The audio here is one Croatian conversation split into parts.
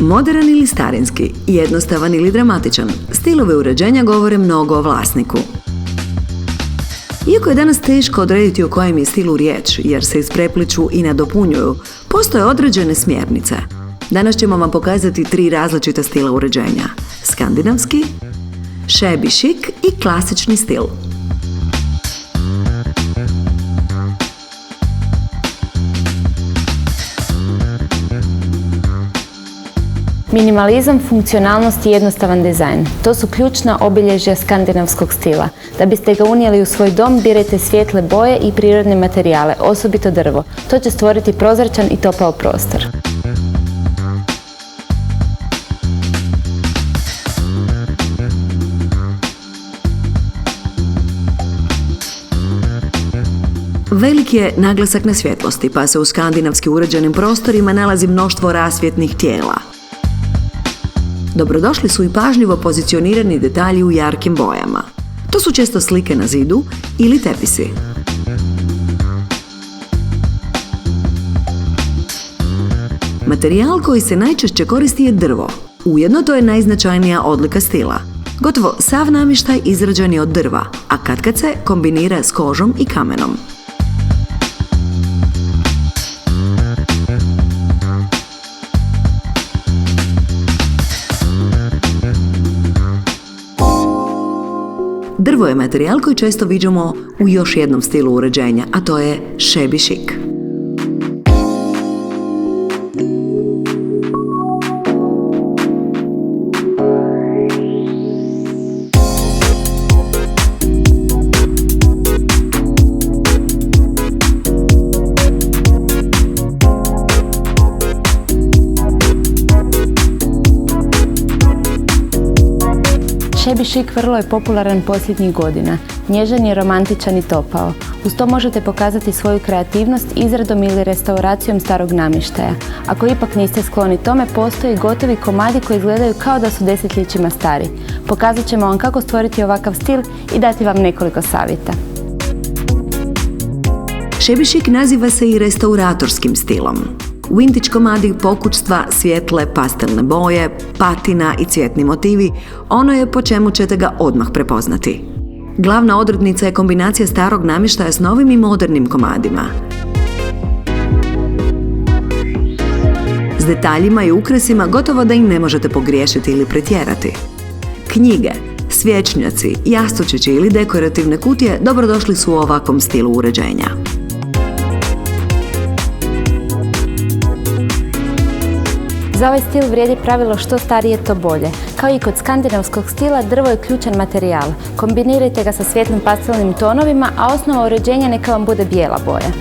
Modern ili starinski, jednostavan ili dramatičan, stilove uređenja govore mnogo o vlasniku. Iako je danas teško odrediti o kojem je stilu riječ, jer se isprepliču i nadopunjuju, postoje određene smjernice. Danas ćemo vam pokazati 3 različita stila uređenja: skandinavski, shabby chic i klasični stil. Minimalizam, funkcionalnost i jednostavan dizajn. To su ključna obilježja skandinavskog stila. Da biste ga unijeli u svoj dom, birajte svijetle boje i prirodne materijale, osobito drvo. To će stvoriti prozračan i topao prostor. Velik je naglasak na svjetlosti, pa se u skandinavski uređenim prostorima nalazi mnoštvo rasvjetnih tijela. Dobrodošli su i pažljivo pozicionirani detalji u jarkim bojama. To su često slike na zidu ili tepisi. Materijal koji se najčešće koristi je drvo. Ujedno to je najznačajnija odlika stila. Gotovo sav namještaj izrađen je od drva, a katkad se kombinira s kožom i kamenom. Drvo je materijal koji često viđamo u još jednom stilu uređenja, a to je shabby chic. Shabby chic vrlo je popularan posljednjih godina. Nježan je, romantičan i topao. Uz to možete pokazati svoju kreativnost izradom ili restauracijom starog namještaja. Ako ipak niste skloni tome, postoje gotovi komadi koji izgledaju kao da su desetljećima stari. Pokazat ćemo vam kako stvoriti ovakav stil i dati vam nekoliko savjeta. Shabby chic naziva se i restauratorskim stilom. Vintage komadi, pokućstva, svjetle, pastelne boje, patina i cvjetni motivi, ono je po čemu ćete ga odmah prepoznati. Glavna odrednica je kombinacija starog namještaja s novim i modernim komadima. S detaljima i ukrasima gotovo da im ne možete pogriješiti ili pretjerati. Knjige, svječnjaci, jastučići ili dekorativne kutije dobrodošli su u ovakvom stilu uređenja. Za ovaj stil vrijedi pravilo što starije to bolje. Kao i kod skandinavskog stila, drvo je ključan materijal. Kombinirajte ga sa svjetlim pastelnim tonovima, a osnova uređenja neka vam bude bijela boja.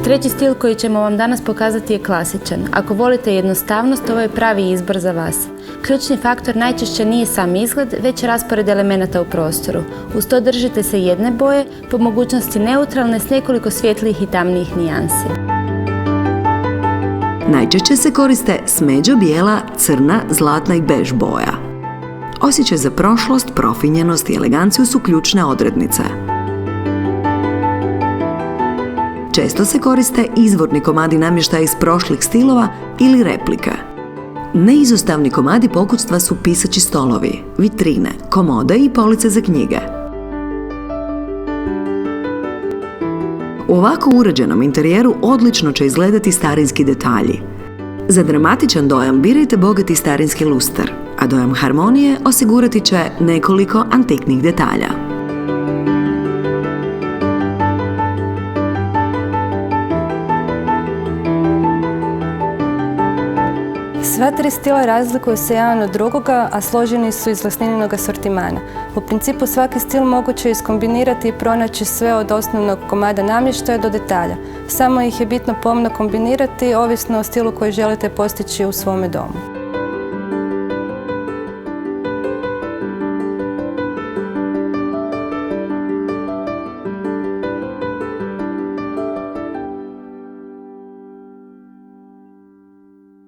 Treći stil koji ćemo vam danas pokazati je klasičan. Ako volite jednostavnost, ovo je pravi izbor za vas. Ključni faktor najčešće nije sam izgled, već raspored elemenata u prostoru. Uz to držite se jedne boje, po mogućnosti neutralne s nekoliko svjetlijih i tamnijih nijansi. Najčešće se koriste smeđo bijela, crna, zlatna i bež boja. Osjećaj za prošlost, profinjenost i eleganciju su ključne odrednice. Često se koriste izvorni komadi namještaja iz prošlih stilova ili replika. Neizostavni komadi pokućstva su pisaći stolovi, vitrine, komode i police za knjige. U ovako uređenom interijeru odlično će izgledati starinski detalji. Za dramatičan dojam birajte bogati starinski luster, a dojam harmonije osigurati će nekoliko antiknih detalja. Sva 3 stila razlikuju se jedan od drugoga, a složeni su iz lastnininog asortimana. U principu svaki stil moguće je iskombinirati i pronaći sve od osnovnog komada namještaja do detalja. Samo ih je bitno pomno kombinirati, ovisno o stilu koji želite postići u svome domu.